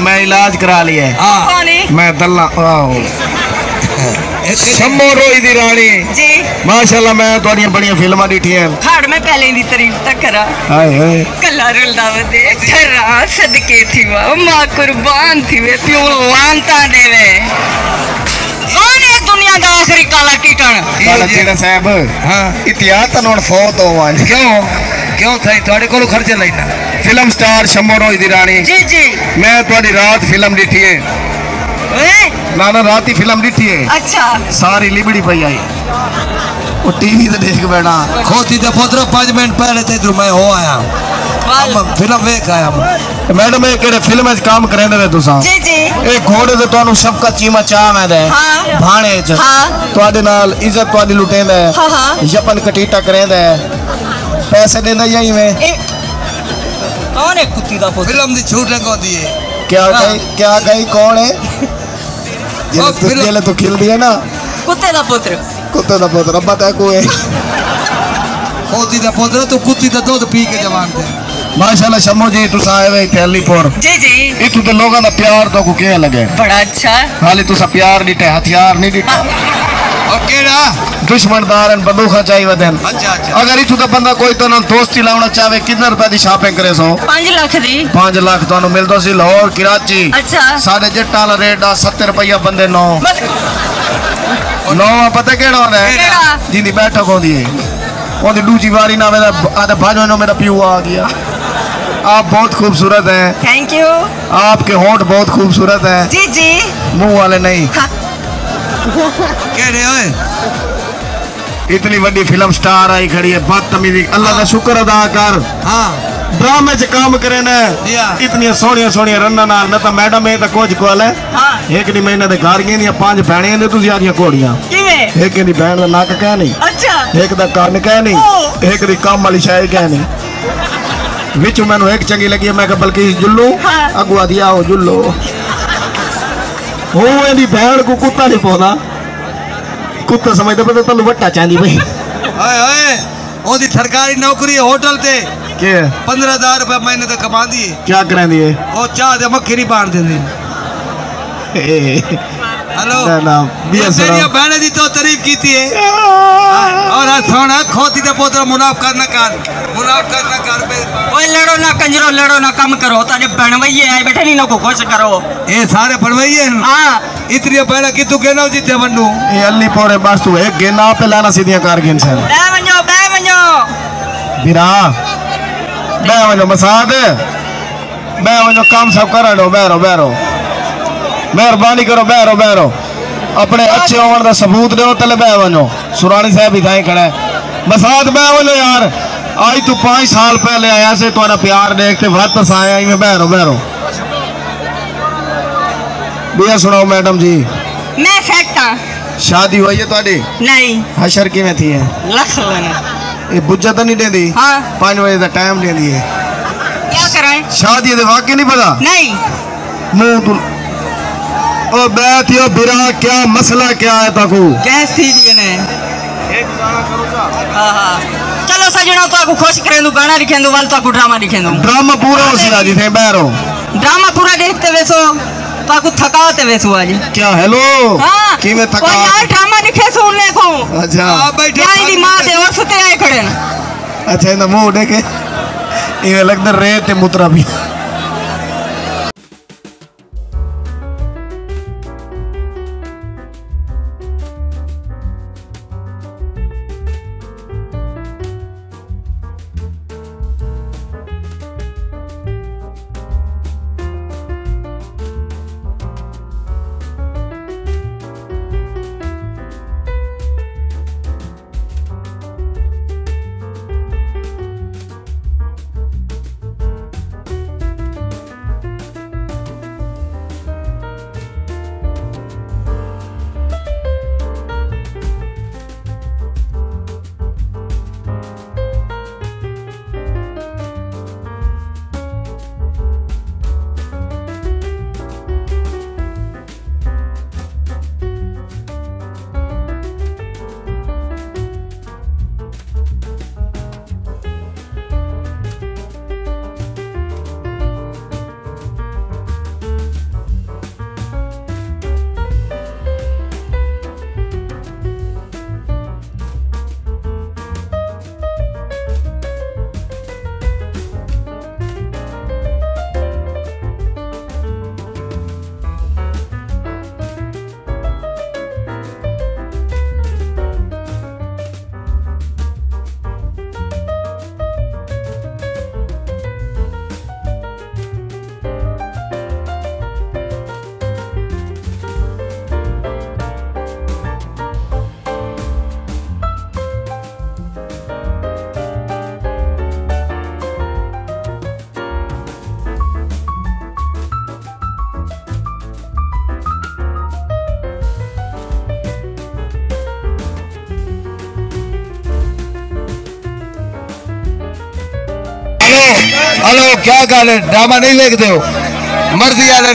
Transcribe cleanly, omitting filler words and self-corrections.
मैं इलाज करा लिया। मैं दल्ला शम्मो रोई दी रानी जी माशाल्लाह। मैं थोड़ियां बड़ियां फिल्मां देखी हैं। हाड़ में पहले दी तारीफ तक करा। हाय हाय कल्ला रुलदा वदे ठरा सदके थी वा मां कुर्बान थी वे प्यो वांता देवे। कौन है दुनिया दा आखिरी काला टीटन? काला चीड़ा साहब। हां इतिहास तन हुन फौत होवा। क्यों थाई थोड़े कोलो खर्च लेना। फिल्म स्टार शम्मो रोई दी रानी। जी जी मैं थोड़ी रात फिल्म देखी है। ना रात ही फिल्म देखी है। अच्छा सारी लिबड़ी पई आई वो टीवी से देख बैठा। खोती दे पुत्र 5 मिनट पहले ते तू मैं हो आया फिल्म वेख आया। मैडम ये केड़े फिल्म में काम करेंदे वे तुसा? जी जी ए घोड़े ते ਤੁਹਾਨੂੰ ਸ਼ਫਕਤ ਚੀਮਾ ਚਾਹ ਮੈਂ ਦੇ ਭਾਣੇ ਚ ਤੁਹਾਡੇ ਨਾਲ ਇੱਜ਼ਤ ਤੁਹਾਡੀ ਲੁਟੇਂਦਾ ਯਪਨ ਕਟੀਟਾ ਕਰੇਂਦਾ ਪੈਸੇ ਦੇਂਦਾ ਜਾਂ ਇਵੇਂ। कौन है कुत्ती दा पुत्र? फिल्म दी छूट लगोंदी है। क्या गई कौन है? जेले तो खिल दिया ना कुत्ते दा पुत्र। कुत्ते दा पुत्र अब्बा का को है। खोती दा पुत्र तू कुत्ती दा दूध पी के जवान थे। माशाल्लाह शम्मो जी तुसा आए वे अलीपुर। जी जी इतु ते लोगां दा प्यार तो को के लगे? बड़ा अच्छा। हाली तुसा प्यार दिते हथियार नहीं दिता। और केड़ा दुश्मनदार बंदूका चाहिए वदन। अच्छा अच्छा अगर इतु दा बंदा कोई तो ना दोस्ती लावना चाहे कितने रुपए दी शॉपिंग करे सो? 5 लाख दी। 5 लाख तो मिलता सी लाहौर कराची। अच्छा साढ़े जट्टा वाला रेट 70 रुपया बंदे 9 पता केड़ा होंदा है जिंदी बैठक होंदी है ओदी दूजी बारी ना मेरा आधे भाजो नो मेरा प्यू आ गया। आप बहुत खूबसूरत हैं। Thank you. आपके होंठ बहुत खूबसूरत हैं। जी जी मुंह वाले नहीं। केड़े ओए इतनी बड़ी फिल्म स्टार आई खड़ी है बदतमीजी। अल्लाह का शुक्र अदा कर। हां ड्रामे च काम करे ना इतनी सोनिया सोनिया रन्ना नाल ना तो मैडम ये तो कुछ कोल है। हां एक दी महीने दे घर गए नी 5 भैणे ने तुसी आदियां घोड़ियां किवें? एक दी बहन दा नक कह नहीं। अच्छा एक दा कान कह नहीं। एक दी काम वाली शाय कह नहीं। विच मैनू एक चंगी लगी मैं कहा बल्कि जुल्लू अगुआ दिया हो जुल्लो हो एदी बहन को कुत्ता नहीं पौंदा। कुत्ता समझदा पर तन्नू वट्टा चांदी भाई। ओए ओए ओदी सरकारी नौकरी है होटल ते के 15,000 रुपए महीने तक कमांदी है। क्या करांदी है? ओ चाह दे मक्खी नहीं बांध देंदी। हेलो ना बिया सुनो तेरी बहन दी तो तारीफ कीती है और सोना खोती दे पुत्र मुनाफ करना कर ओए लड़ो ना कंजरो लड़ो ना कम करो तारे बनवैये आए बैठे नहीं ना को खुश करो। ए सारे बनवैये हां इतनी बहन की तू कहना जिते वन्नू ए अल्ली पोरे बस तू एक गेना पे लाना सीधियां कार गिन से बे वन्यो बिरा बे वन्यो मसाद बे वन्यो काम सब कर लो बैरो मेहरबानी करो बैरो अपने अच्छे होने का सबूत दो तले बह वनो। सुरानी साहब भी थाई खड़ा है मसाद बह वनो यार। आज तू 5 साल पहले आया से तुम्हारा प्यार देखते वापस आया मैं बैरो भैया सुनाओ मैडम जी। मैं सेट हां। शादी हुई है तुम्हारी? नहीं। हशर किवें थी है? लख लेना ये बुझा तो नहीं देंदी? हां 5 बजे का टाइम देंदी है। क्या कराएं? शादी दे वाकई नहीं पता? नहीं। मुंह तू ओ बैठ यो बिरा क्या मसला क्या है ताकू? गैस थी दिए ने एक गाना करो जा। हां चलो सजना तो आपको खुश करे दू गाना लिखे दू वाल तो आपको ड्रामा लिखे दू। ड्रामा पूरा हो सी आज थे बैरो ड्रामा पूरा देखते वैसो तो आपको थकावट वैसो आज क्या हेलो हां की में थका यार ड्रामा लिखे सुनने को। अच्छा बैठे यार दी मां दे और सुते आए खड़े ना। अच्छा ना मुंह देखे ये लगता रेत मुतरा भी। हेलो क्या गल है ड्रामा नहीं देखते हो मर्जी वाले